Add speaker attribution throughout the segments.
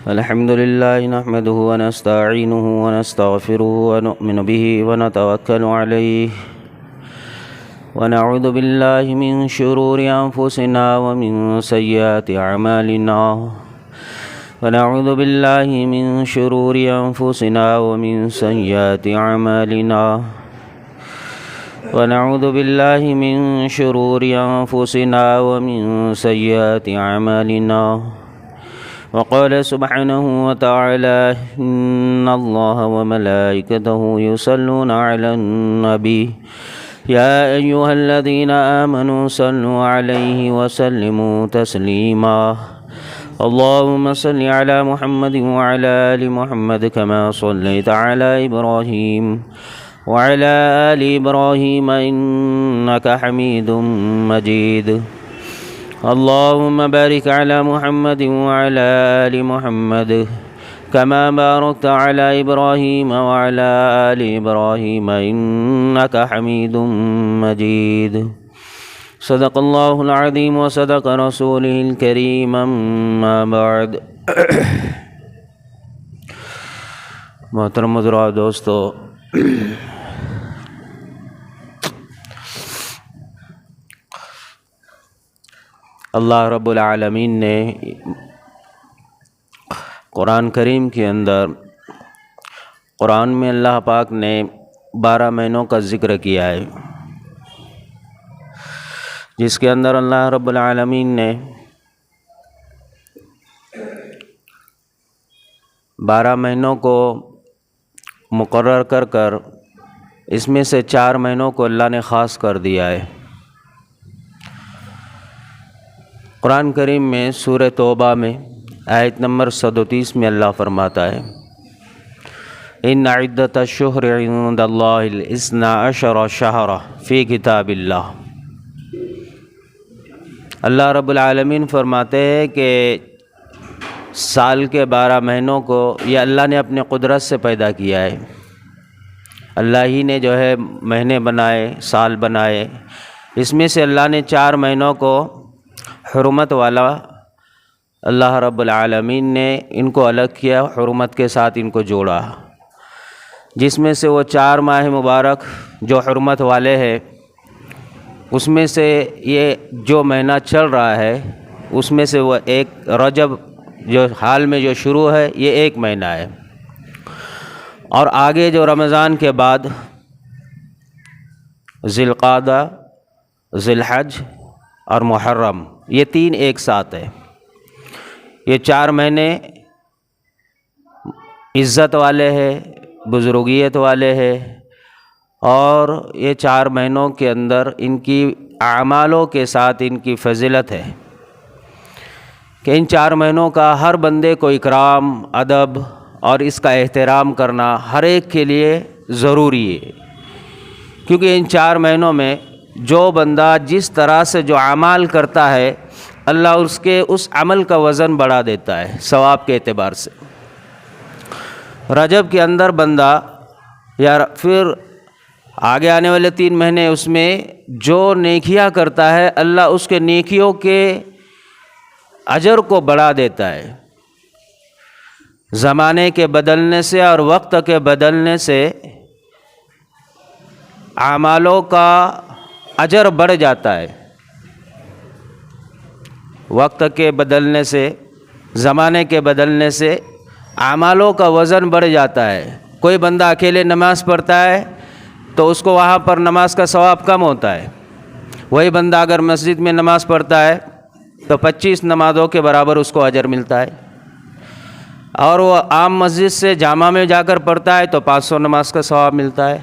Speaker 1: الحمد لله نحمده ونستعينه ونستغفره ونؤمن به ونتوكل عليه ونعوذ بالله من شرور أنفسنا ومن سيئات أعمالنا ونعوذ بالله من شرور أنفسنا ومن سيئات أعمالنا ونعوذ بالله من شرور أنفسنا ومن سيئات أعمالنا وقال سبحانه وتعالى إن الله وملائكته يصلون على النبي يا أيها الذين آمنوا صلوا عليه وسلموا تسليما اللهم صل على محمد وعلى آل محمد كما صليت على إبراهيم وعلى آل إبراهيم إنك حميد مجيد اللهم بارك على محمد وعلى آل محمد كما باركت على إبراهيم وعلى آل إبراهيم إنك حميد مجيد صدق الله العظيم وصدق رسوله الكريم أما بعد محترم حضرات دوستو، اللہ رب العالمین نے قرآن کریم کے اندر قرآن میں اللہ پاک نے 12 مہینوں کا ذکر کیا ہے، جس کے اندر اللہ رب العالمین نے 12 مہینوں کو مقرر کر اس میں سے 4 مہینوں کو اللہ نے خاص کر دیا ہے۔ قرآن کریم میں سورہ توبہ میں آیت نمبر 37 میں اللہ فرماتا ہے ان عدۃ الشہر عند اللہ 12 شہرا فی کتاب اللہ۔ اللہ رب العالمین فرماتے ہیں کہ سال کے 12 مہینوں کو یہ اللہ نے اپنے قدرت سے پیدا کیا ہے، اللہ ہی نے جو ہے مہینے بنائے، سال بنائے، اس میں سے اللہ نے 4 مہینوں کو حرمت والا اللہ رب العالمین نے ان کو الگ کیا، حرمت کے ساتھ ان کو جوڑا، جس میں سے وہ 4 ماہ مبارک جو حرمت والے ہیں، اس میں سے یہ جو مہینہ چل رہا ہے اس میں سے وہ ایک رجب جو حال میں جو شروع ہے یہ 1 مہینہ ہے، اور آگے جو رمضان کے بعد ذی القعدہ، ذی الحج اور محرم، یہ 3 ایک ساتھ ہے۔ یہ 4 مہینے عزت والے ہیں، بزرگیت والے ہیں، اور یہ 4 مہینوں کے اندر ان کی اعمالوں کے ساتھ ان کی فضیلت ہے کہ ان 4 مہینوں کا ہر بندے کو اکرام، ادب اور اس کا احترام کرنا ہر ایک کے لیے ضروری ہے، کیونکہ ان 4 مہینوں میں جو بندہ جس طرح سے جو اعمال کرتا ہے اللہ اس عمل کا وزن بڑھا دیتا ہے ثواب کے اعتبار سے۔ رجب کے اندر بندہ یا پھر آگے آنے والے 3 مہینے اس میں جو نیکیاں کرتا ہے اللہ اس کے نیکیوں کے اجر کو بڑھا دیتا ہے، زمانے کے بدلنے سے اور وقت کے بدلنے سے اعمالوں کا اجر بڑھ جاتا ہے، وقت کے بدلنے سے، زمانے کے بدلنے سے اعمالوں کا وزن بڑھ جاتا ہے۔ کوئی بندہ اکیلے نماز پڑھتا ہے تو اس کو وہاں پر نماز کا ثواب کم ہوتا ہے، وہی بندہ اگر مسجد میں نماز پڑھتا ہے تو 25 نمازوں کے برابر اس کو اجر ملتا ہے، اور وہ عام مسجد سے جامع میں جا کر پڑھتا ہے تو 500 نماز کا ثواب ملتا ہے۔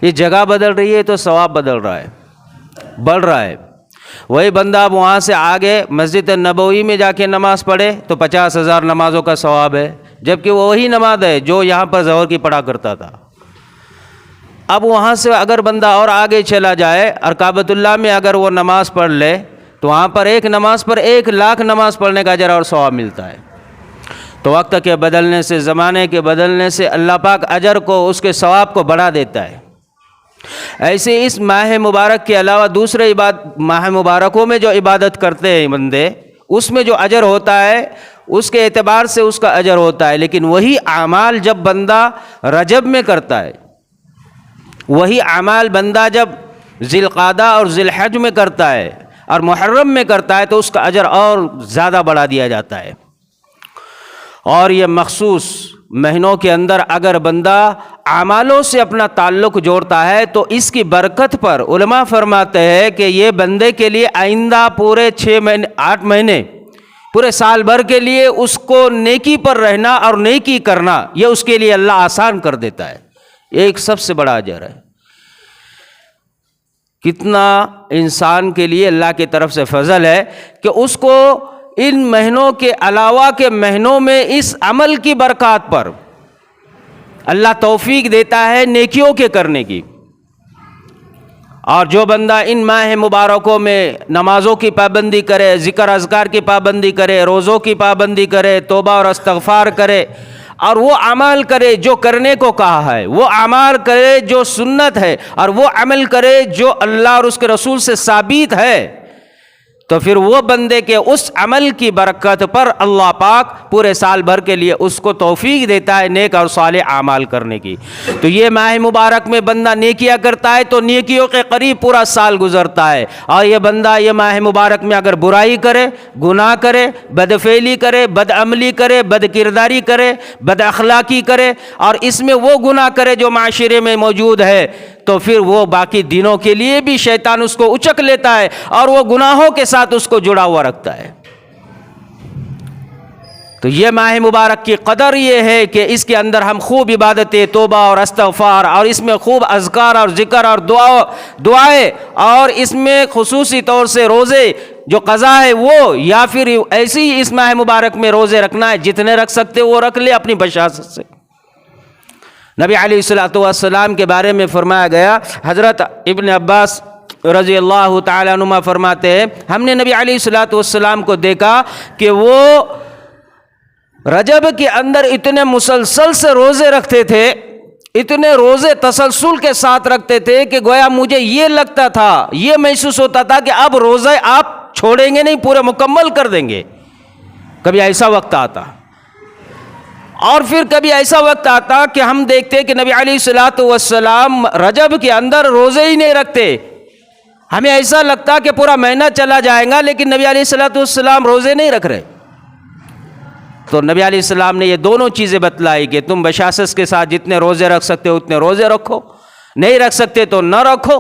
Speaker 1: یہ جگہ بدل رہی ہے تو ثواب بدل رہا ہے، بڑھ رہا ہے۔ وہی بندہ اب وہاں سے آگے مسجد نبوی میں جا کے نماز پڑھے تو 50,000 نمازوں کا ثواب ہے، جبکہ وہی نماز ہے جو یہاں پر ظہر کی پڑھا کرتا تھا۔ اب وہاں سے اگر بندہ اور آگے چلا جائے اور کعبۃ اللہ میں اگر وہ نماز پڑھ لے تو وہاں پر ایک نماز پر 1 لاکھ نماز پڑھنے کا اجر اور ثواب ملتا ہے۔ تو وقت کے بدلنے سے، زمانے کے بدلنے سے اللہ پاک اجر کو، اس کے ثواب کو بڑھا دیتا ہے۔ ایسے اس ماہ مبارک کے علاوہ دوسرے ماہ مبارکوں میں جو عبادت کرتے ہیں بندے، اس میں جو اجر ہوتا ہے اس کے اعتبار سے اس کا اجر ہوتا ہے، لیکن وہی اعمال جب بندہ رجب میں کرتا ہے، وہی اعمال بندہ جب ذی القعدہ اور ذی الحج میں کرتا ہے اور محرم میں کرتا ہے تو اس کا اجر اور زیادہ بڑھا دیا جاتا ہے۔ اور یہ مخصوص مہینوں کے اندر اگر بندہ اعمالوں سے اپنا تعلق جوڑتا ہے تو اس کی برکت پر علماء فرماتے ہیں کہ یہ بندے کے لیے آئندہ پورے 8 مہینے پورے سال بھر کے لیے اس کو نیکی پر رہنا اور نیکی کرنا یہ اس کے لیے اللہ آسان کر دیتا ہے۔ ایک سب سے بڑا اجر ہے۔ کتنا انسان کے لیے اللہ کی طرف سے فضل ہے کہ اس کو ان مہینوں کے علاوہ کے مہینوں میں اس عمل کی برکات پر اللہ توفیق دیتا ہے نیکیوں کے کرنے کی۔ اور جو بندہ ان ماہ مبارکوں میں نمازوں کی پابندی کرے، ذکر اذکار کی پابندی کرے، روزوں کی پابندی کرے، توبہ اور استغفار کرے اور وہ عمل کرے جو کرنے کو کہا ہے، وہ عمل کرے جو سنت ہے، اور وہ عمل کرے جو اللہ اور اس کے رسول سے ثابت ہے، تو پھر وہ بندے کے اس عمل کی برکت پر اللہ پاک پورے سال بھر کے لیے اس کو توفیق دیتا ہے نیک اور صالح اعمال کرنے کی۔ تو یہ ماہ مبارک میں بندہ نیکیاں کرتا ہے تو نیکیوں کے قریب پورا سال گزرتا ہے، اور یہ بندہ یہ ماہ مبارک میں اگر برائی کرے، گناہ کرے، بدفعلی کرے، بد عملی کرے، بد کرداری کرے، بد اخلاقی کرے، اور اس میں وہ گناہ کرے جو معاشرے میں موجود ہے، تو پھر وہ باقی دنوں کے لیے بھی شیطان اس کو اچک لیتا ہے اور وہ گناہوں کے ساتھ اس کو جڑا ہوا رکھتا ہے۔ تو یہ ماہ مبارک کی قدر یہ ہے کہ اس کے اندر ہم خوب عبادتیں، توبہ اور استغفار، اور اس میں خوب اذکار اور ذکر اور دعائیں، اور اس میں خصوصی طور سے روزے جو قضا ہے وہ، یا پھر ایسے ہی اس ماہ مبارک میں روزے رکھنا ہے، جتنے رکھ سکتے وہ رکھ لے اپنی بشاشت سے۔ نبی علیہ الصلوۃ والسلام کے بارے میں فرمایا گیا، حضرت ابن عباس رضی اللہ تعالیٰ عنہما فرماتے ہیں ہم نے نبی علیہ الصلوۃ والسلام کو دیکھا کہ وہ رجب کے اندر اتنے مسلسل سے روزے رکھتے تھے، اتنے روزے تسلسل کے ساتھ رکھتے تھے کہ گویا مجھے یہ لگتا تھا، یہ محسوس ہوتا تھا کہ اب روزے آپ چھوڑیں گے نہیں، پورے مکمل کر دیں گے۔ کبھی ایسا وقت آتا، اور پھر کبھی ایسا وقت آتا کہ ہم دیکھتے کہ نبی علیہ الصلوۃ والسلام رجب کے اندر روزے ہی نہیں رکھتے، ہمیں ایسا لگتا کہ پورا مہینہ چلا جائے گا لیکن نبی علیہ الصلوۃ والسلام روزے نہیں رکھ رہے۔ تو نبی علیہ السلام نے یہ دونوں چیزیں بتلائی کہ تم بشاشت کے ساتھ جتنے روزے رکھ سکتے ہو اتنے روزے رکھو، نہیں رکھ سکتے تو نہ رکھو۔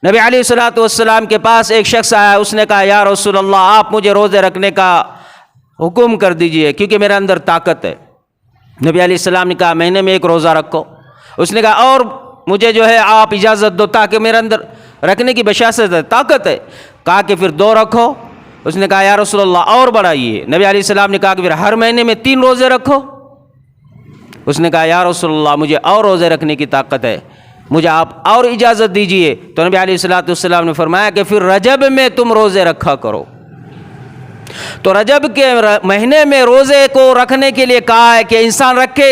Speaker 1: نبی علیہ الصلوۃ والسلام کے پاس ایک شخص آیا، اس نے کہا یا رسول اللہ آپ مجھے روزے رکھنے کا حکم کر دیجئے کیونکہ میرے اندر طاقت ہے۔ نبی علیہ السلام نے کہا مہینے میں 1 روزہ رکھو۔ اس نے کہا اور مجھے جو ہے آپ اجازت دو تاکہ میرے اندر رکھنے کی بشاشت ہے، طاقت ہے۔ کہا کہ پھر 2 رکھو۔ اس نے کہا یا رسول اللہ اور بڑھائیے۔ نبی علیہ السلام نے کہا کہ پھر ہر مہینے میں 3 روزے رکھو۔ اس نے کہا یا رسول اللہ مجھے اور روزے رکھنے کی طاقت ہے، مجھے آپ اور اجازت دیجئے۔ تو نبی علیہ السلام نے فرمایا کہ پھر رجب میں تم روزے رکھا کرو۔ تو رجب کے مہینے میں روزے کو رکھنے کے لیے کہا ہے کہ انسان رکھے،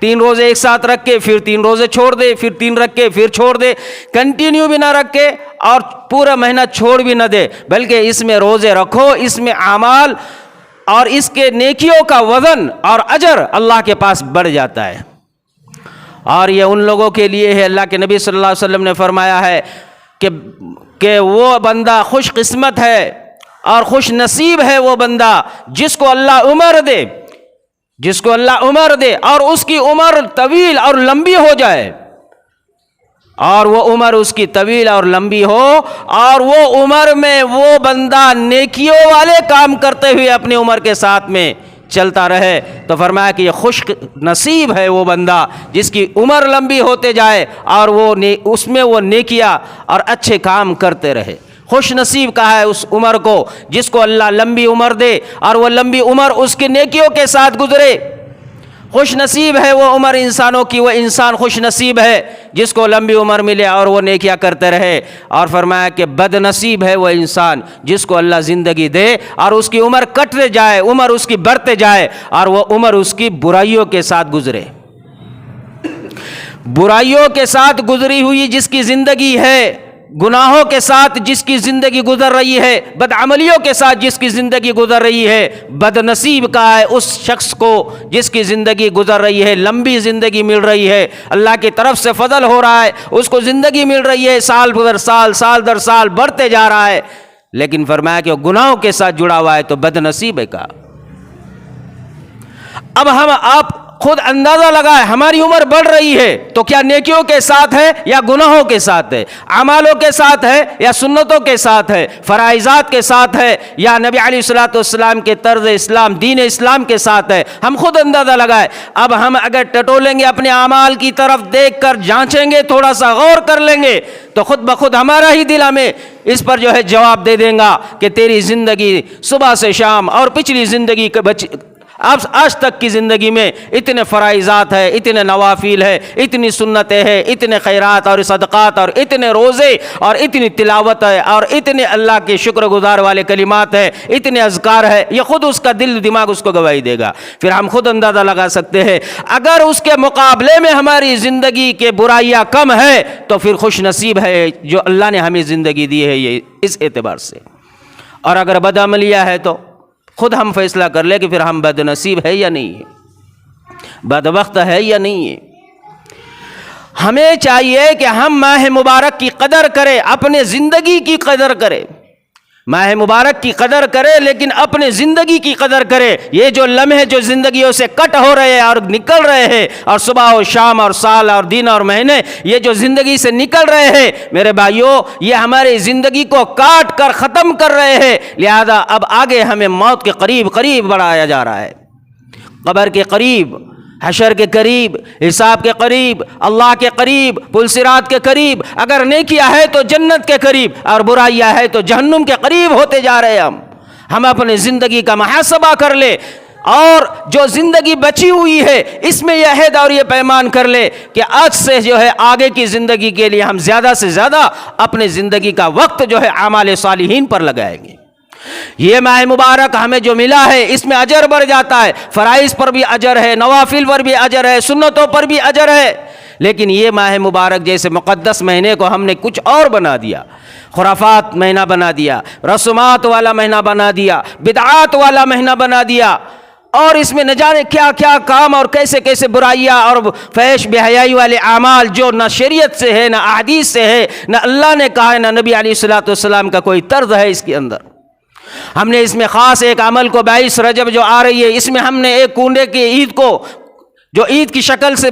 Speaker 1: 3 روزے ایک ساتھ رکھے، پھر 3 روزے چھوڑ دے، پھر 3 رکھے، پھر چھوڑ دے، کنٹینیو بھی نہ رکھے اور پورا مہینہ چھوڑ بھی نہ دے، بلکہ اس میں روزے رکھو، اس میں اعمال اور اس کے نیکیوں کا وزن اور اجر اللہ کے پاس بڑھ جاتا ہے۔ اور یہ ان لوگوں کے لیے ہے، اللہ کے نبی صلی اللہ علیہ وسلم نے فرمایا ہے کہ وہ بندہ خوش قسمت ہے اور خوش نصیب ہے وہ بندہ جس کو اللہ عمر دے اور اس کی عمر طویل اور لمبی ہو جائے، اور وہ عمر اس کی طویل اور لمبی ہو اور وہ عمر میں وہ بندہ نیکیوں والے کام کرتے ہوئے اپنی عمر کے ساتھ میں چلتا رہے۔ تو فرمایا کہ یہ خوش نصیب ہے وہ بندہ جس کی عمر لمبی ہوتے جائے اور وہ اس میں وہ نیکیاں اور اچھے کام کرتے رہے۔ خوش نصیب کہا ہے اس عمر کو جس کو اللہ لمبی عمر دے اور وہ لمبی عمر اس کی نیکیوں کے ساتھ گزرے۔ خوش نصیب ہے وہ عمر انسانوں کی، وہ انسان خوش نصیب ہے جس کو لمبی عمر ملے اور وہ نیکیاں کرتے رہے۔ اور فرمایا کہ بد نصیب ہے وہ انسان جس کو اللہ زندگی دے اور اس کی عمر کٹتے جائے، عمر اس کی بڑھتے جائے اور وہ عمر اس کی برائیوں کے ساتھ گزرے۔ برائیوں کے ساتھ گزری ہوئی جس کی زندگی ہے گناہوں کے ساتھ جس کی زندگی گزر رہی ہے، بدعملیوں کے ساتھ جس کی زندگی گزر رہی ہے، بد نصیب کا ہے اس شخص کو جس کی زندگی گزر رہی ہے، لمبی زندگی مل رہی ہے، اللہ کی طرف سے فضل ہو رہا ہے، اس کو زندگی مل رہی ہے، سال در سال، سال در سال بڑھتے جا رہا ہے، لیکن فرمایا کہ وہ گناہوں کے ساتھ جڑا ہوا ہے تو بد نصیب ہے کا۔ اب ہم آپ خود اندازہ لگائے، ہماری عمر بڑھ رہی ہے تو کیا نیکیوں کے ساتھ ہے یا گناہوں کے ساتھ ہے، اعمالوں کے ساتھ ہے یا سنتوں کے ساتھ ہے، فرائضات کے ساتھ ہے یا نبی علیہ الصلوۃ والسلام کے طرز اسلام، دین اسلام کے ساتھ ہے، ہم خود اندازہ لگائے۔ اب ہم اگر ٹٹولیں گے، اپنے اعمال کی طرف دیکھ کر جانچیں گے، تھوڑا سا غور کر لیں گے تو خود بخود ہمارا ہی دل ہمیں اس پر جو ہے جواب دے دیں گا کہ تیری زندگی صبح سے شام اور پچھلی زندگی کے آج تک کی زندگی میں اتنے فرائضات ہے، اتنے نوافل ہے، اتنی سنتیں ہیں، اتنے خیرات اور صدقات اور اتنے روزے اور اتنی تلاوت ہے اور اتنے اللہ کے شکر گزار والے کلمات ہے، اتنے اذکار ہے، یہ خود اس کا دل دماغ اس کو گواہی دے گا۔ پھر ہم خود اندازہ لگا سکتے ہیں اگر اس کے مقابلے میں ہماری زندگی کے برائیاں کم ہے تو پھر خوش نصیب ہے جو اللہ نے ہمیں زندگی دی ہے، یہ اس اعتبار سے۔ اور اگر بدعملیہ ہے تو خود ہم فیصلہ کر لیں کہ پھر ہم بد نصیب ہے یا نہیں ہے، بدبخت ہے یا نہیں ہے۔ ہمیں چاہیے کہ ہم ماہ مبارک کی قدر کریں، اپنے زندگی کی قدر کریں، ماہ مبارک کی قدر کرے لیکن اپنے زندگی کی قدر کرے۔ یہ جو لمحے جو زندگیوں سے کٹ ہو رہے ہیں اور نکل رہے ہیں، اور صبح اور شام اور سال اور دن اور مہینے یہ جو زندگی سے نکل رہے ہیں، میرے بھائیوں یہ ہماری زندگی کو کاٹ کر ختم کر رہے ہیں، لہذا اب آگے ہمیں موت کے قریب قریب بڑھایا جا رہا ہے، قبر کے قریب، حشر کے قریب، حساب کے قریب، اللہ کے قریب، پل صراط کے قریب، اگر نیکیاں ہے تو جنت کے قریب اور برائیاں ہے تو جہنم کے قریب ہوتے جا رہے ہیں۔ ہم اپنے زندگی کا محاسبہ کر لے اور جو زندگی بچی ہوئی ہے اس میں یہ عہد اور یہ پیمان کر لے کہ آج سے جو ہے آگے کی زندگی کے لیے ہم زیادہ سے زیادہ اپنے زندگی کا وقت جو ہے اعمال صالحین پر لگائیں گے۔ یہ ماہ مبارک ہمیں جو ملا ہے اس میں اجر بڑھ جاتا ہے، فرائض پر بھی اجر ہے، نوافل پر بھی اجر ہے، سنتوں پر بھی اجر ہے، لیکن یہ ماہ مبارک جیسے مقدس مہینے کو ہم نے کچھ اور بنا دیا، خرافات مہینہ بنا دیا، رسومات والا مہینہ بنا دیا، بدعات والا مہینہ بنا دیا، اور اس میں نہ جانے کیا کیا کام اور کیسے کیسے برائیاں اور فحش بے حیائی والے اعمال جو نہ شریعت سے ہے، نہ احادیث سے ہے، نہ اللہ نے کہا ہے، نہ نبی علیہ الصلوۃ والسلام کا کوئی طرز ہے اس کے اندر۔ ہم نے اس میں خاص ایک عمل کو 22 رجب جو آ رہی ہے اس میں ہم نے ایک کنڈے کی عید کو جو عید کی شکل سے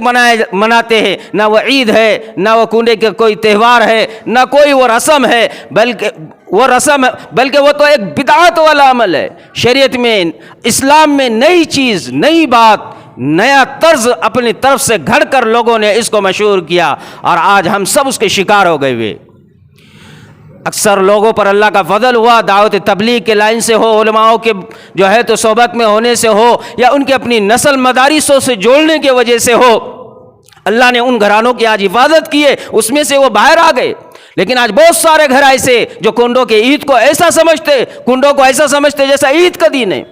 Speaker 1: مناتے ہیں، نہ وہ عید ہے، نہ وہ کنڈے کا کوئی تہوار ہے، نہ کوئی وہ رسم ہے، بلکہ وہ تو ایک بدعت والا عمل ہے۔ شریعت میں، اسلام میں نئی چیز، نئی بات، نیا طرز اپنی طرف سے گھڑ کر لوگوں نے اس کو مشہور کیا اور آج ہم سب اس کے شکار ہو گئے ہوئے۔ اکثر لوگوں پر اللہ کا فضل ہوا، دعوت تبلیغ کے لائن سے ہو، علماءوں کے جو ہے تو صحبت میں ہونے سے ہو، یا ان کے اپنی نسل مدارسوں سے جوڑنے کی وجہ سے ہو، اللہ نے ان گھرانوں کی آج حفاظت کی ہے، اس میں سے وہ باہر آ گئے۔ لیکن آج بہت سارے گھر ایسے جو کنڈوں کے عید کو ایسا سمجھتے جیسا عید کا دن ہے۔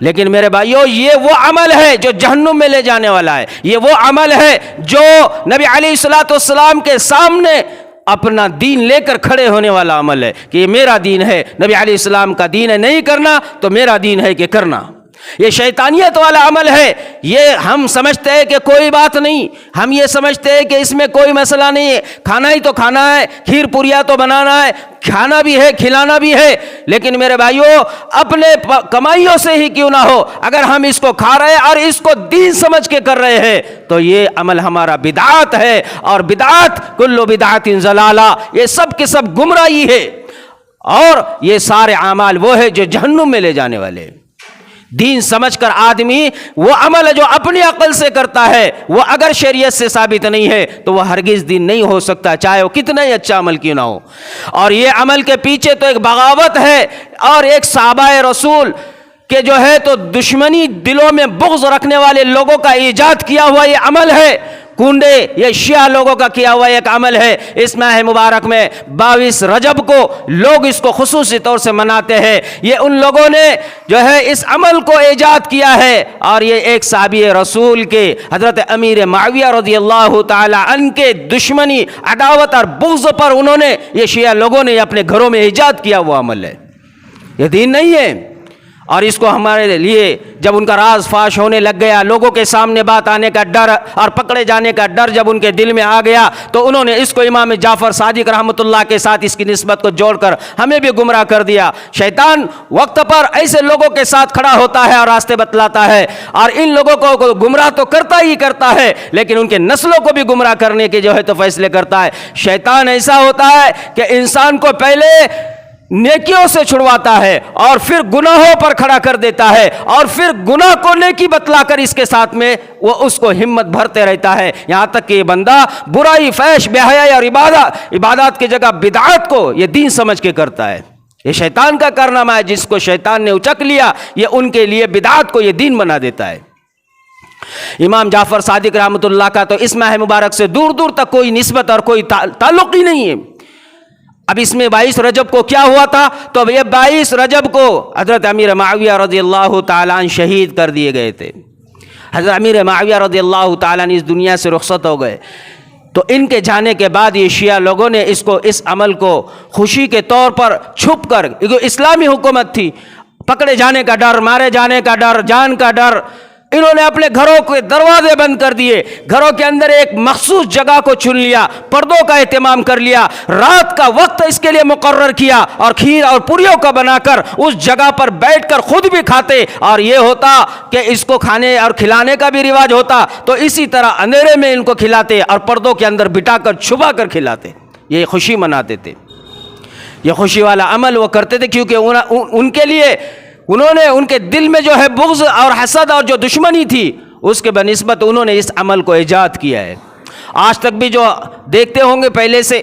Speaker 1: لیکن میرے بھائیوں یہ وہ عمل ہے جو جہنم میں لے جانے والا ہے، یہ وہ عمل ہے جو نبی علیہ الصلوۃ والسلام کے سامنے اپنا دین لے کر کھڑے ہونے والا عمل ہے کہ یہ میرا دین ہے، نبی علیہ السلام کا دین ہے نہیں کرنا تو میرا دین ہے کہ کرنا۔ یہ شیطانیت والا عمل ہے، یہ ہم سمجھتے ہیں کہ کوئی بات نہیں، ہم یہ سمجھتے ہیں کہ اس میں کوئی مسئلہ نہیں ہے، کھانا ہی تو کھانا ہے، کھیر پوریا تو بنانا ہے، کھانا بھی ہے کھلانا بھی ہے، لیکن میرے بھائیوں اپنے کمائیوں سے ہی کیوں نہ ہو، اگر ہم اس کو کھا رہے ہیں اور اس کو دین سمجھ کے کر رہے ہیں تو یہ عمل ہمارا بدعات ہے، اور بدعات کل بدعت ضلالہ، یہ سب کے سب گمراہی ہے، اور یہ سارے اعمال وہ ہے جو جہنم میں لے جانے والے ہیں۔ دین سمجھ کر آدمی وہ عمل جو اپنی عقل سے کرتا ہے وہ اگر شریعت سے ثابت نہیں ہے تو وہ ہرگز دین نہیں ہو سکتا، چاہے وہ کتنا ہی اچھا عمل کیوں نہ ہو۔ اور یہ عمل کے پیچھے تو ایک بغاوت ہے اور ایک صحابہ رسول کہ جو ہے تو دشمنی، دلوں میں بغض رکھنے والے لوگوں کا ایجاد کیا ہوا یہ عمل ہے۔ کنڈے، یہ شیعہ لوگوں کا کیا ہوا ایک عمل ہے۔ اس ماہ مبارک میں 22 رجب کو لوگ اس کو خصوصی طور سے مناتے ہیں۔ یہ ان لوگوں نے جو ہے اس عمل کو ایجاد کیا ہے، اور یہ ایک صحابی رسول کے حضرت امیر معاویہ رضی اللہ تعالی عنہ کے دشمنی، عداوت اور بغض پر انہوں نے، یہ شیعہ لوگوں نے اپنے گھروں میں ایجاد کیا ہوا عمل ہے، یہ دین نہیں ہے۔ اور اس کو ہمارے لیے جب ان کا راز فاش ہونے لگ گیا، لوگوں کے سامنے بات آنے کا ڈر اور پکڑے جانے کا ڈر جب ان کے دل میں آ گیا، تو انہوں نے اس کو امام جعفر صادق رحمۃ اللہ کے ساتھ اس کی نسبت کو جوڑ کر ہمیں بھی گمراہ کر دیا۔ شیطان وقت پر ایسے لوگوں کے ساتھ کھڑا ہوتا ہے اور راستے بتلاتا ہے، اور ان لوگوں کو گمراہ تو کرتا ہی کرتا ہے، لیکن ان کے نسلوں کو بھی گمراہ کرنے کے جو ہے تو فیصلے کرتا ہے۔ شیطان ایسا ہوتا ہے کہ انسان کو پہلے نیکیوں سے چھڑواتا ہے اور پھر گناہوں پر کھڑا کر دیتا ہے، اور پھر گناہ کو نیکی بتلا کر اس کے ساتھ میں وہ اس کو ہمت بھرتے رہتا ہے، یہاں تک کہ یہ بندہ برائی، فحش، بے حیائی اور عبادات کی جگہ بدعات کو یہ دین سمجھ کے کرتا ہے۔ یہ شیطان کا کارنامہ ہے، جس کو شیطان نے اچک لیا، یہ ان کے لیے بدعات کو یہ دین بنا دیتا ہے۔ امام جعفر صادق رحمۃ اللہ کا تو اس ماہ مبارک سے دور دور تک کوئی نسبت اور کوئی تعلق ہی نہیں ہے۔ اب اس میں 22 رجب کو کیا ہوا تھا؟ تو یہ 22 رجب کو حضرت امیر معاویہ رضی اللہ تعالیٰ عنہ شہید کر دیے گئے تھے۔ حضرت امیر معاویہ رضی اللہ تعالیٰ عنہ اس دنیا سے رخصت ہو گئے، تو ان کے جانے کے بعد یہ شیعہ لوگوں نے اس عمل کو خوشی کے طور پر چھپ کر، کیونکہ اسلامی حکومت تھی، پکڑے جانے کا ڈر، مارے جانے کا ڈر، جان کا ڈر، انہوں نے اپنے گھروں کے دروازے بند کر دیے، گھروں کے اندر ایک مخصوص جگہ کو چن لیا، پردوں کا اہتمام کر لیا، رات کا وقت اس کے لیے مقرر کیا، اور کھیر اور پوریوں کا بنا کر اس جگہ پر بیٹھ کر خود بھی کھاتے، اور یہ ہوتا کہ اس کو کھانے اور کھلانے کا بھی رواج ہوتا، تو اسی طرح اندھیرے میں ان کو کھلاتے اور پردوں کے اندر بٹا کر چھپا کر کھلاتے، یہ خوشی مناتے تھے۔ یہ خوشی والا عمل وہ کرتے تھے کیونکہ ان کے لیے انہوں نے ان کے دل میں جو ہے بغض اور حسد اور جو دشمنی تھی، اس کے بنسبت انہوں نے اس عمل کو ایجاد کیا ہے۔ آج تک بھی جو دیکھتے ہوں گے پہلے سے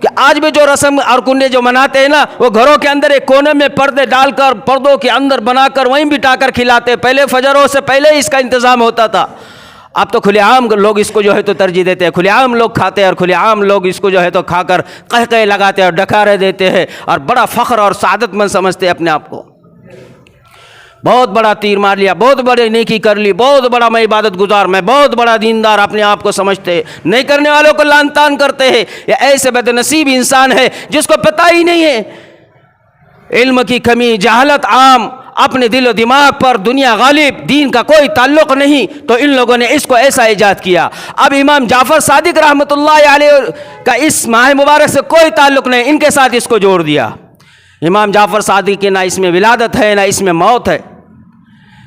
Speaker 1: کہ آج بھی جو رسم اور کنڈے جو مناتے ہیں نا، وہ گھروں کے اندر ایک کونے میں پردے ڈال کر، پردوں کے اندر بنا کر وہیں بٹا کر کھلاتے۔ پہلے فجروں سے پہلے اس کا انتظام ہوتا تھا، اب تو کھلے عام لوگ اس کو جو ہے تو ترجیح دیتے ہیں، کھلے عام لوگ کھاتے ہیں، اور کھلے عام لوگ اس کو جو ہے تو کھا کر قہقہے لگاتے اور ڈکارے دیتے ہیں، اور بڑا فخر اور سعادت مند سمجھتے ہیں اپنے آپ کو، بہت بڑا تیر مار لیا، بہت بڑی نیکی کر لی، بہت بڑا میں عبادت گزار، میں بہت بڑا دیندار اپنے آپ کو سمجھتے ہیں۔ نہیں کرنے والوں کو لعن طعن کرتے ہیں۔ یہ ایسے بد نصیب انسان ہے جس کو پتہ ہی نہیں ہے، علم کی کمی، جہالت عام، اپنے دل و دماغ پر دنیا غالب، دین کا کوئی تعلق نہیں، تو ان لوگوں نے اس کو ایسا ایجاد کیا۔ اب امام جعفر صادق رحمۃ اللہ علیہ کا اس ماہ مبارک سے کوئی تعلق نہیں، ان کے ساتھ اس کو جوڑ دیا۔ امام جعفر صادق کی نہ اس میں ولادت ہے، نہ اس میں موت ہے،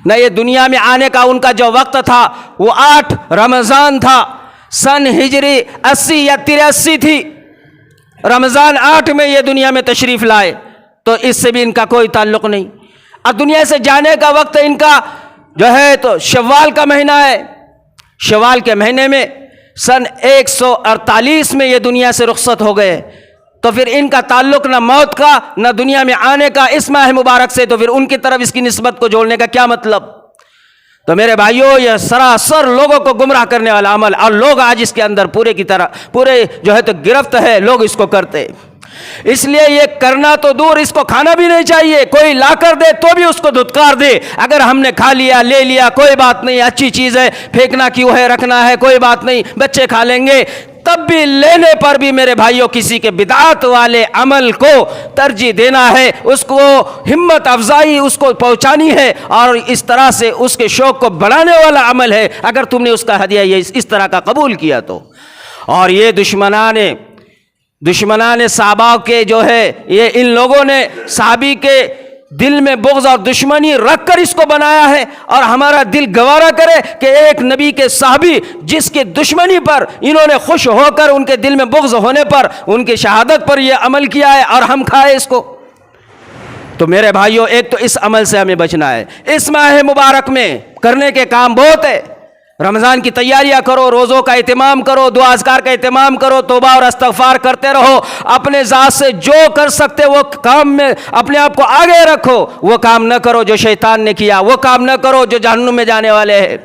Speaker 1: نہ یہ دنیا میں آنے کا ان کا جو وقت تھا وہ 8 رمضان تھا، سن ہجری 80 یا 83 تھی، رمضان 8 میں یہ دنیا میں تشریف لائے، تو اس سے بھی ان کا کوئی تعلق نہیں۔ اب دنیا سے جانے کا وقت ان کا جو ہے تو شوال کا مہینہ ہے، شوال کے مہینے میں سن 148 میں یہ دنیا سے رخصت ہو گئے، تو پھر ان کا تعلق نہ موت کا نہ دنیا میں آنے کا اس ماہ مبارک سے، تو پھر ان کی طرف اس کی نسبت کو جوڑنے کا کیا مطلب؟ تو میرے بھائیوں، یہ سراسر لوگوں کو گمراہ کرنے والا عمل، اور لوگ آج اس کے اندر پورے جو ہے تو گرفت ہے، لوگ اس کو کرتے۔ اس لیے یہ کرنا تو دور، اس کو کھانا بھی نہیں چاہیے، کوئی لا کر دے تو بھی اس کو دھتکار دے، اگر ہم نے کھا لیا، لے لیا، کوئی بات نہیں، اچھی چیز ہے، پھینکنا کیوں ہے، رکھنا ہے، کوئی بات نہیں، بچے کھا لیں گے، تب بھی لینے پر بھی میرے بھائیوں کسی کے بدعات والے عمل کو ترجیح دینا ہے، اس کو ہمت افزائی اس کو پہنچانی ہے، اور اس طرح سے اس کے شوق کو بڑھانے والا عمل ہے اگر تم نے اس کا ہدیہ یہ اس طرح کا قبول کیا تو۔ اور یہ دشمنان صحابہ کے جو ہے، یہ ان لوگوں نے صحابی کے دل میں بغض اور دشمنی رکھ کر اس کو بنایا ہے، اور ہمارا دل گوارا کرے کہ ایک نبی کے صحابی جس کے دشمنی پر انہوں نے خوش ہو کر، ان کے دل میں بغض ہونے پر، ان کی شہادت پر یہ عمل کیا ہے، اور ہم کھائے اس کو۔ تو میرے بھائیوں، ایک تو اس عمل سے ہمیں بچنا ہے۔ اس ماہ مبارک میں کرنے کے کام بہت ہے، رمضان کی تیاریاں کرو، روزوں کا اہتمام کرو، دعا اذکار کا اہتمام کرو، توبہ اور استغفار کرتے رہو، اپنے ذات سے جو کر سکتے وہ کام میں اپنے آپ کو آگے رکھو، وہ کام نہ کرو جو شیطان نے کیا، وہ کام نہ کرو جو جہنم میں جانے والے ہیں۔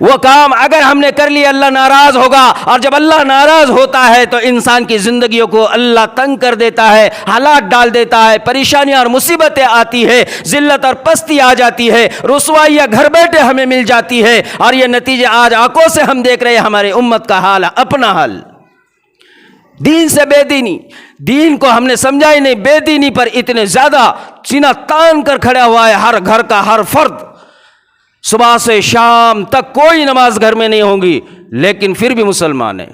Speaker 1: وہ کام اگر ہم نے کر لیا اللہ ناراض ہوگا، اور جب اللہ ناراض ہوتا ہے تو انسان کی زندگیوں کو اللہ تنگ کر دیتا ہے، حالات ڈال دیتا ہے، پریشانیاں اور مصیبتیں آتی ہے، ذلت اور پستی آ جاتی ہے، رسوائیاں گھر بیٹھے ہمیں مل جاتی ہے، اور یہ نتیجے آج آنکھوں سے ہم دیکھ رہے ہیں، ہمارے امت کا حال، اپنا حال۔ دین سے بے دینی، دین کو ہم نے سمجھا ہی نہیں، بے دینی پر اتنے زیادہ سینہ تان کر کھڑا ہوا ہے ہر گھر کا ہر فرد۔ صبح سے شام تک کوئی نماز گھر میں نہیں ہوگی لیکن پھر بھی مسلمان ہے،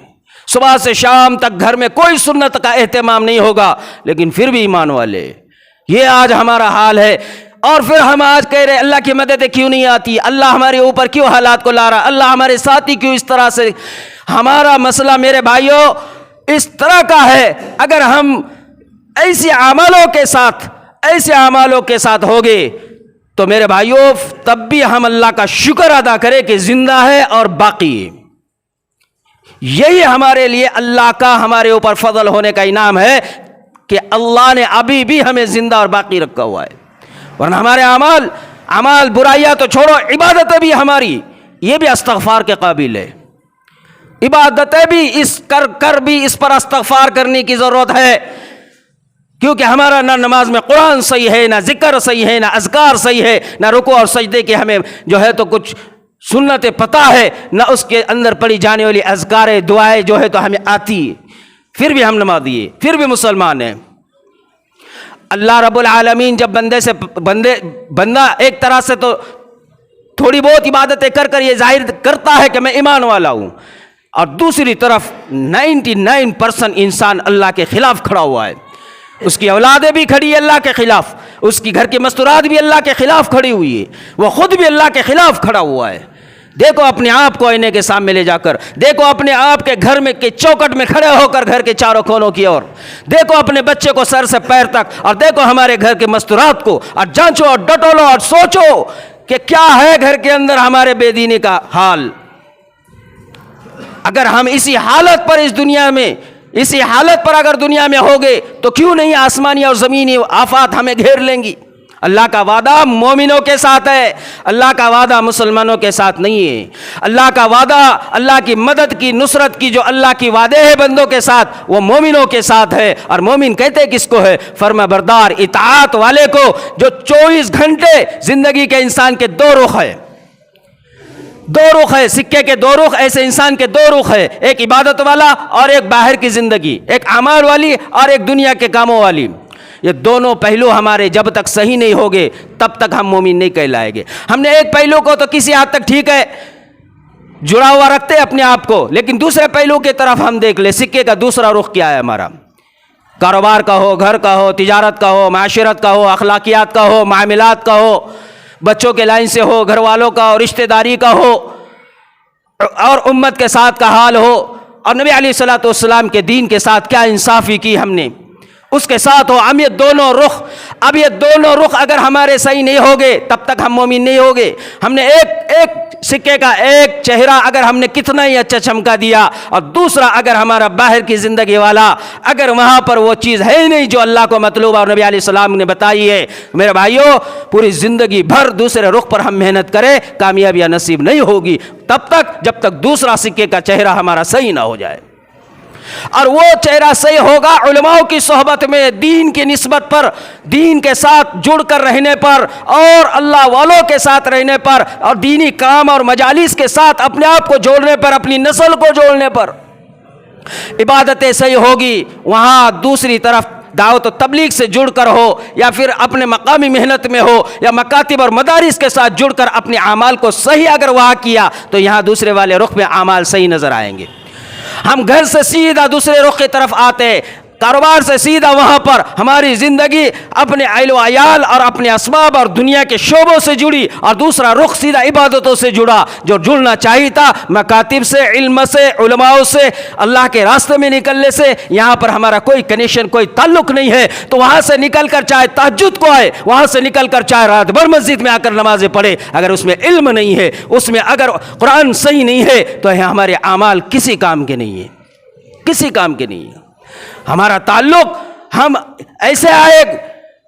Speaker 1: صبح سے شام تک گھر میں کوئی سنت کا اہتمام نہیں ہوگا لیکن پھر بھی ایمان والے۔ یہ آج ہمارا حال ہے، اور پھر ہم آج کہہ رہے اللہ کی مدد کیوں نہیں آتی، اللہ ہمارے اوپر کیوں حالات کو لا رہا، اللہ ہمارے ساتھی کیوں اس طرح سے۔ ہمارا مسئلہ میرے بھائیوں اس طرح کا ہے، اگر ہم ایسے اعمالوں کے ساتھ ہوگے تو میرے بھائیوں تب بھی ہم اللہ کا شکر ادا کریں کہ زندہ ہے اور باقی ہے۔ یہی ہمارے لیے اللہ کا ہمارے اوپر فضل ہونے کا انعام ہے کہ اللہ نے ابھی بھی ہمیں زندہ اور باقی رکھا ہوا ہے، ورنہ ہمارے اعمال برائیاں تو چھوڑو، عبادتیں بھی ہماری یہ بھی استغفار کے قابل ہے، عبادتیں بھی کر بھی اس پر استغفار کرنے کی ضرورت ہے، کیونکہ ہمارا نہ نماز میں قرآن صحیح ہے، نہ ذکر صحیح ہے، نہ اذکار صحیح ہے، نہ رکوع اور سجدے کے ہمیں جو ہے تو کچھ سنتیں پتہ ہے، نہ اس کے اندر پڑھی جانے والی اذکار دعائیں جو ہے تو ہمیں آتی ہے، پھر بھی ہم نمازی ہیں، پھر بھی مسلمان ہیں۔ اللہ رب العالمین جب بندہ ایک طرح سے تو تھوڑی بہت عبادتیں کر یہ ظاہر کرتا ہے کہ میں ایمان والا ہوں، اور دوسری طرف 99% انسان اللہ کے خلاف کھڑا ہوا ہے، اس کی اولادیں بھی کھڑی ہے اللہ کے خلاف، اس کی گھر کی مستورات بھی اللہ کے خلاف کھڑی ہوئی ہے، وہ خود بھی اللہ کے خلاف کھڑا ہوا ہے۔ دیکھو اپنے آپ کو آئینے کے سامنے لے جا کر، دیکھو اپنے آپ کے گھر میں کے چوکٹ میں کھڑے ہو کر گھر کے چاروں کونوں کی اور دیکھو اپنے بچے کو سر سے پیر تک، اور دیکھو ہمارے گھر کے مستورات کو، اور جانچو اور ڈٹولو اور سوچو کہ کیا ہے گھر کے اندر ہمارے بے دینی کا حال۔ اگر ہم اسی حالت پر اگر دنیا میں ہوگے تو کیوں نہیں آسمانی اور زمینی آفات ہمیں گھیر لیں گی۔ اللہ کا وعدہ مومنوں کے ساتھ ہے، اللہ کا وعدہ مسلمانوں کے ساتھ نہیں ہے۔ اللہ کا وعدہ، اللہ کی مدد کی، نصرت کی جو اللہ کی وعدے ہے بندوں کے ساتھ، وہ مومنوں کے ساتھ ہے۔ اور مومن کہتے کس کو ہے؟ فرما بردار اطاعت والے کو، جو 24 گھنٹے زندگی کے انسان کے دو رخ ہے، سکے کے دو رخ، ایسے انسان کے دو رخ ہے، ایک عبادت والا اور ایک باہر کی زندگی، ایک اعمال والی اور ایک دنیا کے کاموں والی۔ یہ دونوں پہلو ہمارے جب تک صحیح نہیں ہوگے تب تک ہم مومن نہیں کہلائیں گے۔ ہم نے ایک پہلو کو تو کسی حد تک ٹھیک ہے جڑا ہوا رکھتے اپنے آپ کو، لیکن دوسرے پہلو کی طرف ہم دیکھ لیں، سکے کا دوسرا رخ کیا ہے ہمارا، کاروبار کا ہو، گھر کا ہو، تجارت کا ہو، معاشرت کا ہو، اخلاقیات کا ہو، معاملات کا ہو، بچوں کے لائن سے ہو، گھر والوں کا اور رشتہ داری کا ہو، اور امت کے ساتھ کا حال ہو، اور نبی علیہ الصلوۃ والسلام کے دین کے ساتھ کیا انصافی کی ہم نے، اس کے ساتھ ہو۔ اب یہ دونوں رخ اگر ہمارے صحیح نہیں ہوگے تب تک ہم مومن نہیں ہوگے۔ ہم نے ایک سکے کا ایک چہرہ اگر ہم نے کتنا ہی اچھا چمکا دیا، اور دوسرا اگر ہمارا باہر کی زندگی والا اگر وہاں پر وہ چیز ہے ہی نہیں جو اللہ کو مطلوب اور نبی علیہ السلام نے بتائی ہے، میرے بھائیوں پوری زندگی بھر دوسرے رخ پر ہم محنت کریں، کامیابیاں نصیب نہیں ہوگی تب تک جب تک دوسرا سکے کا چہرہ ہمارا صحیح نہ ہو جائے۔ اور وہ چہرہ صحیح ہوگا علماء کی صحبت میں، دین کی نسبت پر، دین کے ساتھ جڑ کر رہنے پر، اور اللہ والوں کے ساتھ رہنے پر، اور دینی کام اور مجالس کے ساتھ اپنے آپ کو جوڑنے پر، اپنی نسل کو جوڑنے پر عبادتیں صحیح ہوگی۔ وہاں دوسری طرف دعوت و تبلیغ سے جڑ کر ہو، یا پھر اپنے مقامی محنت میں ہو، یا مکاتب اور مدارس کے ساتھ جڑ کر اپنے اعمال کو صحیح اگر وہاں کیا تو یہاں دوسرے والے رخ میں اعمال صحیح نظر آئیں گے۔ ہم گھر سے سیدھا دوسرے رخ کی طرف آتے، کاروبار سے سیدھا وہاں پر ہماری زندگی اپنے اہل و عیال اور اپنے اسباب اور دنیا کے شعبوں سے جڑی، اور دوسرا رخ سیدھا عبادتوں سے جڑا جو جڑنا چاہیے تھا، مکاتب سے، علم سے، علماء سے، اللہ کے راستے میں نکلنے سے۔ یہاں پر ہمارا کوئی کنیکشن، کوئی تعلق نہیں ہے، تو وہاں سے نکل کر چاہے تہجد کو آئے، وہاں سے نکل کر چاہے رات بھر مسجد میں آ کر نمازیں پڑھے، اگر اس میں علم نہیں ہے، اس میں اگر قرآن صحیح نہیں ہے تو ہمارے اعمال کسی کام کے نہیں ہیں، کسی کام کے نہیں ہے۔ ہمارا تعلق، ہم ایسے آئے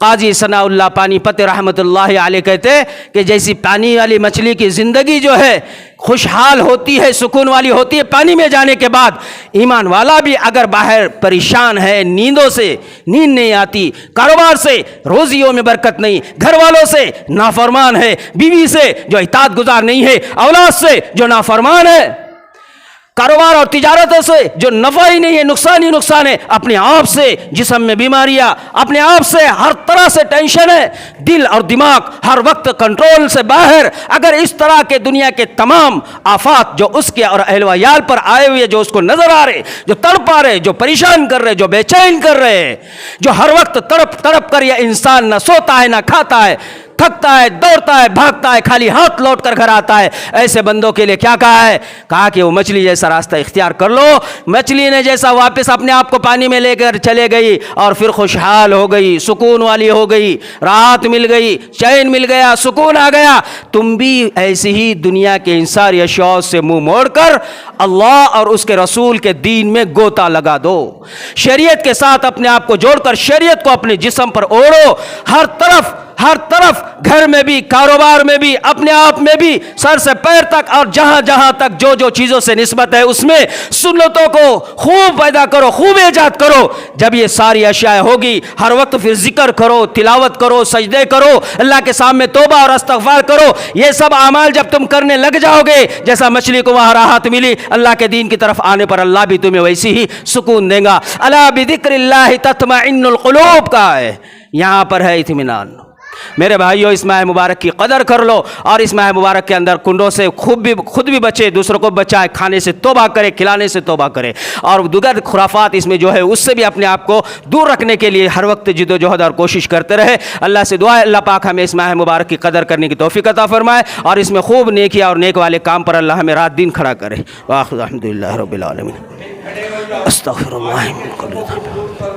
Speaker 1: قاضی ثناء اللہ پانی پت رحمۃ اللہ علیہ کہتے کہ جیسی پانی والی مچھلی کی زندگی جو ہے خوشحال ہوتی ہے، سکون والی ہوتی ہے پانی میں جانے کے بعد، ایمان والا بھی اگر باہر پریشان ہے، نیندوں سے نیند نہیں آتی، کاروبار سے روزیوں میں برکت نہیں، گھر والوں سے نافرمان ہے، بیوی سے جو اطاعت گزار نہیں ہے، اولاد سے جو نافرمان ہے، کاروبار اور تجارتوں سے جو نفع ہی نہیں ہے، نقصان ہی نقصان ہے، اپنے آپ سے جسم میں بیماریاں، اپنے آپ سے ہر طرح سے ٹینشن ہے، دل اور دماغ ہر وقت کنٹرول سے باہر، اگر اس طرح کے دنیا کے تمام آفات جو اس کے اور اہل ویال پر آئے ہوئے جو اس کو نظر آ رہے، جو تڑپا رہے، جو پریشان کر رہے، جو بے چین کر رہے، جو ہر وقت تڑپ کر یہ انسان نہ سوتا ہے نہ کھاتا ہے، تھکتا ہے، دوڑتا ہے، بھاگتا ہے، خالی ہاتھ لوٹ کر گھر آتا ہے، ایسے بندوں کے لیے کیا کہا ہے؟ کہا کہ وہ مچھلی جیسا راستہ اختیار کر لو۔ مچھلی نے جیسا واپس اپنے آپ کو پانی میں لے کر چلے گئی اور پھر خوشحال ہو گئی، سکون والی ہو گئی، راحت مل گئی، چین مل گیا، سکون آ گیا، تم بھی ایسی ہی دنیا کے ان ساری اشیاء سے منہ موڑ کر اللہ اور اس کے رسول کے دین میں گوتا لگا دو، شریعت کے ساتھ اپنے آپ کو جوڑ کر شریعت کو اپنے جسم پر اوڑھو، ہر طرف گھر میں بھی، کاروبار میں بھی، اپنے آپ میں بھی، سر سے پیر تک اور جہاں جہاں تک جو چیزوں سے نسبت ہے اس میں سنتوں کو خوب پیدا کرو، خوب ایجاد کرو۔ جب یہ ساری اشیاء ہوگی ہر وقت پھر ذکر کرو، تلاوت کرو، سجدے کرو، اللہ کے سامنے توبہ اور استغفار کرو۔ یہ سب اعمال جب تم کرنے لگ جاؤ گے، جیسا مچھلی کو وہاں راحت ملی، اللہ کے دین کی طرف آنے پر اللہ بھی تمہیں ویسی ہی سکون دے گا۔ الا بذکر اللہ تطمئن القلوب کا ہے، یہاں پر ہے اطمینان۔ میرے بھائیو، اس ماہ مبارک کی قدر کر لو اور اس ماہ مبارک کے اندر کنڈوں سے خود بھی بچے، دوسروں کو بچائے، کھانے سے توبہ کرے، کھلانے سے توبہ کرے، اور دیگر خرافات اس میں جو ہے اس سے بھی اپنے آپ کو دور رکھنے کے لیے ہر وقت جد و جہد اور کوشش کرتے رہے۔ اللہ سے دعا ہے اللہ پاک ہمیں اس ماہ مبارک کی قدر کرنے کی توفیق عطا فرمائے اور اس میں خوب نیکیاں اور نیک والے کام پر اللہ ہمیں رات دن کھڑا کرے۔ وآخر الحمدللہ رب العالمین۔ استغفر اللہ من کل ذنب۔